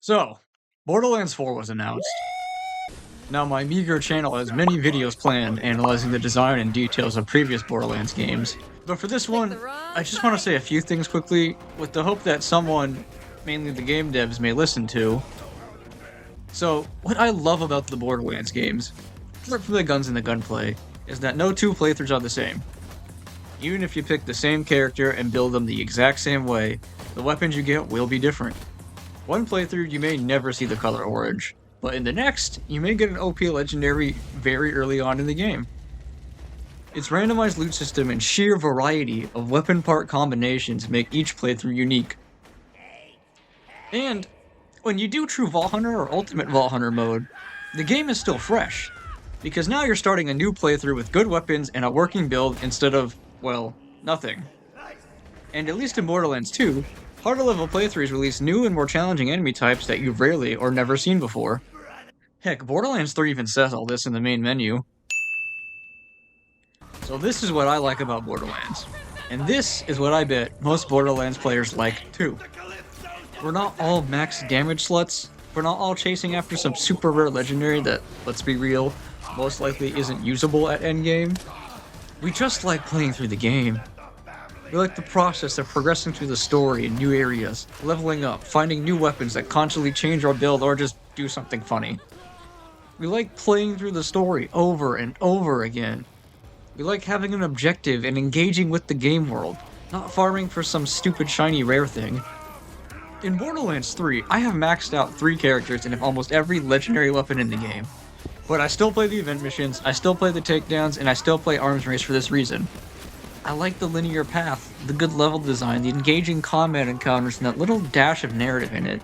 So, Borderlands 4 was announced. Now, my meager channel has many videos planned analyzing the design and details of previous Borderlands games, but for this one, I just want to say a few things quickly, with the hope that someone, mainly the game devs, may listen to. So, what I love about the Borderlands games, apart from the guns and the gunplay, is that no two playthroughs are the same. Even if you pick the same character and build them the exact same way, the weapons you get will be different. One playthrough, you may never see the color orange, but in the next, you may get an OP legendary very early on in the game. Its randomized loot system and sheer variety of weapon part combinations make each playthrough unique. And when you do True Vault Hunter or Ultimate Vault Hunter mode, the game is still fresh, because now you're starting a new playthrough with good weapons and a working build instead of, well, nothing. And at least in Borderlands 2, harder level playthroughs release new and more challenging enemy types that you've rarely or never seen before. Heck, Borderlands 3 even says all this in the main menu. So this is what I like about Borderlands. And this is what I bet most Borderlands players like too. We're not all max damage sluts. We're not all chasing after some super rare legendary that, let's be real, most likely isn't usable at endgame. We just like playing through the game. We like the process of progressing through the story in new areas, leveling up, finding new weapons that constantly change our build or just do something funny. We like playing through the story over and over again. We like having an objective and engaging with the game world, not farming for some stupid shiny rare thing. In Borderlands 3, I have maxed out 3 characters and have almost every legendary weapon in the game. But I still play the event missions, I still play the takedowns, and I still play arms race for this reason. I like the linear path, the good level design, the engaging combat encounters, and that little dash of narrative in it.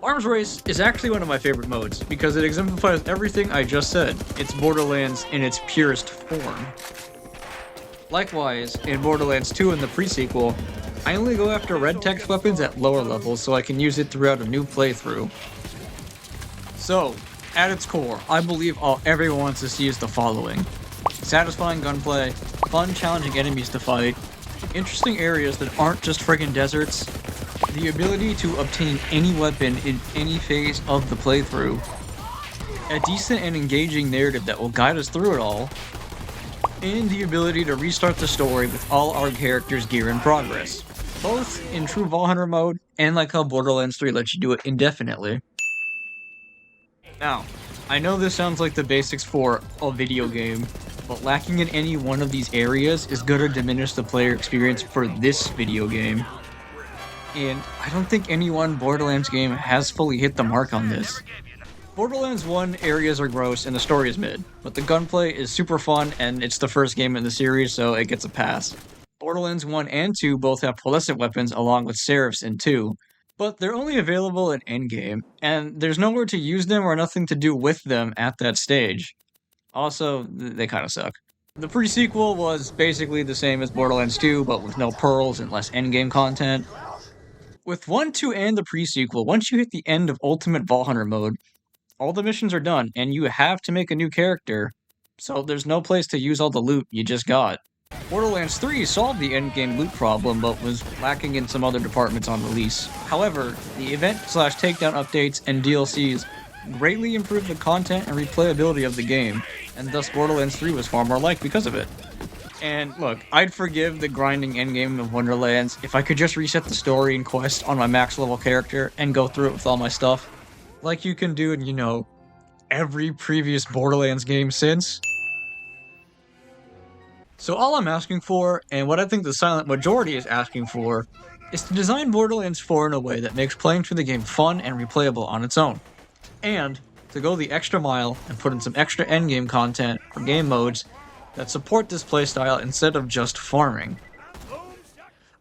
Arms Race is actually one of my favorite modes, because it exemplifies everything I just said. It's Borderlands in its purest form. Likewise, in Borderlands 2 and the pre-sequel, I only go after red text weapons at lower levels so I can use it throughout a new playthrough. So, at its core, I believe all everyone wants to see is the following. Satisfying gunplay, fun challenging enemies to fight, interesting areas that aren't just friggin' deserts, the ability to obtain any weapon in any phase of the playthrough, a decent and engaging narrative that will guide us through it all, and the ability to restart the story with all our characters' gear in progress, both in True Vault Hunter mode and like how Borderlands 3 lets you do it indefinitely. Now, I know this sounds like the basics for a video game, but lacking in any one of these areas is going to diminish the player experience for this video game. And I don't think any one Borderlands game has fully hit the mark on this. Borderlands 1 areas are gross and the story is mid, but the gunplay is super fun and it's the first game in the series, so it gets a pass. Borderlands 1 and 2 both have pearlescent weapons along with Seraphs in 2, but they're only available at endgame, and there's nowhere to use them or nothing to do with them at that stage. Also, they kinda suck. The pre-sequel was basically the same as Borderlands 2, but with no pearls and less endgame content. With 1, 2, and the pre-sequel, once you hit the end of Ultimate Vault Hunter mode, all the missions are done, and you have to make a new character, so there's no place to use all the loot you just got. Borderlands 3 solved the endgame loot problem, but was lacking in some other departments on release. However, the event/takedown updates and DLCs greatly improved the content and replayability of the game, and thus Borderlands 3 was far more liked because of it. And look, I'd forgive the grinding endgame of Wonderlands if I could just reset the story and quest on my max level character and go through it with all my stuff, like you can do in, every previous Borderlands game since. So all I'm asking for, and what I think the silent majority is asking for, is to design Borderlands 4 in a way that makes playing through the game fun and replayable on its own. And to go the extra mile and put in some extra endgame content or game modes that support this playstyle instead of just farming.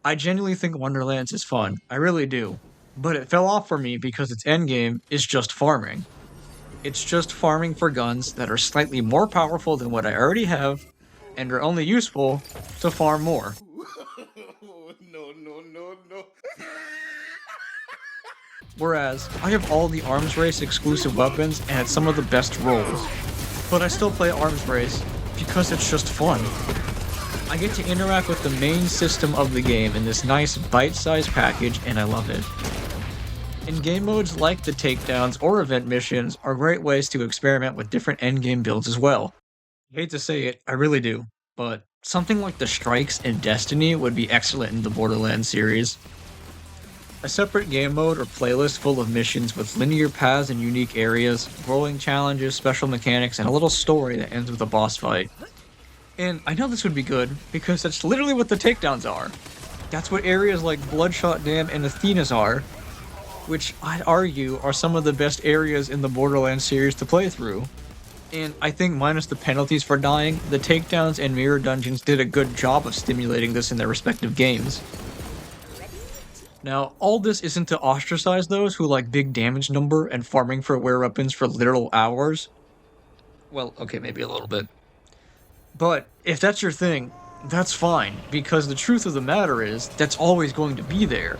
I genuinely think Wonderlands is fun, I really do, but it fell off for me because its endgame is just farming. It's just farming for guns that are slightly more powerful than what I already have, and are only useful to farm more. No. Whereas, I have all the Arms Race exclusive weapons and it's some of the best rolls, but I still play Arms Race because it's just fun. I get to interact with the main system of the game in this nice bite-sized package and I love it. And game modes like the takedowns or event missions are great ways to experiment with different endgame builds as well. I hate to say it, I really do, but something like the strikes in Destiny would be excellent in the Borderlands series. A separate game mode or playlist full of missions with linear paths and unique areas, rolling challenges, special mechanics, and a little story that ends with a boss fight. And I know this would be good, because that's literally what the takedowns are. That's what areas like Bloodshot Dam and Athena's are, which I'd argue are some of the best areas in the Borderlands series to play through. And I think minus the penalties for dying, the takedowns and mirror dungeons did a good job of stimulating this in their respective games. Now, all this isn't to ostracize those who like big damage number and farming for rare weapons for literal hours. Well, okay, maybe a little bit. But if that's your thing, that's fine, because the truth of the matter is, that's always going to be there.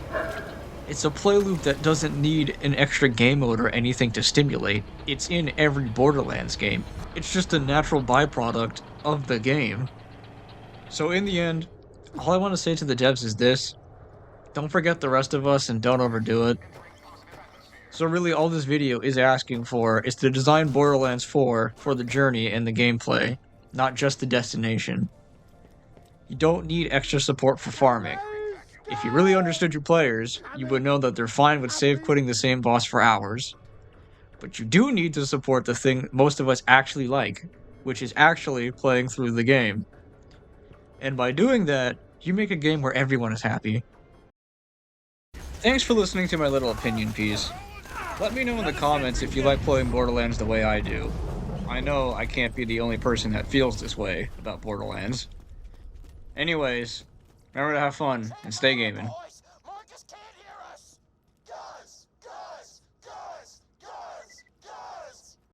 It's a play loop that doesn't need an extra game mode or anything to stimulate. It's in every Borderlands game. It's just a natural byproduct of the game. So in the end, all I want to say to the devs is this: don't forget the rest of us and don't overdo it. So really all this video is asking for is to design Borderlands 4 for the journey and the gameplay, not just the destination. You don't need extra support for farming. If you really understood your players, you would know that they're fine with save quitting the same boss for hours. But you do need to support the thing most of us actually like, which is actually playing through the game. And by doing that, you make a game where everyone is happy. Thanks for listening to my little opinion piece. Let me know in the comments if you like playing Borderlands the way I do. I know I can't be the only person that feels this way about Borderlands. Anyways, remember to have fun and stay gaming.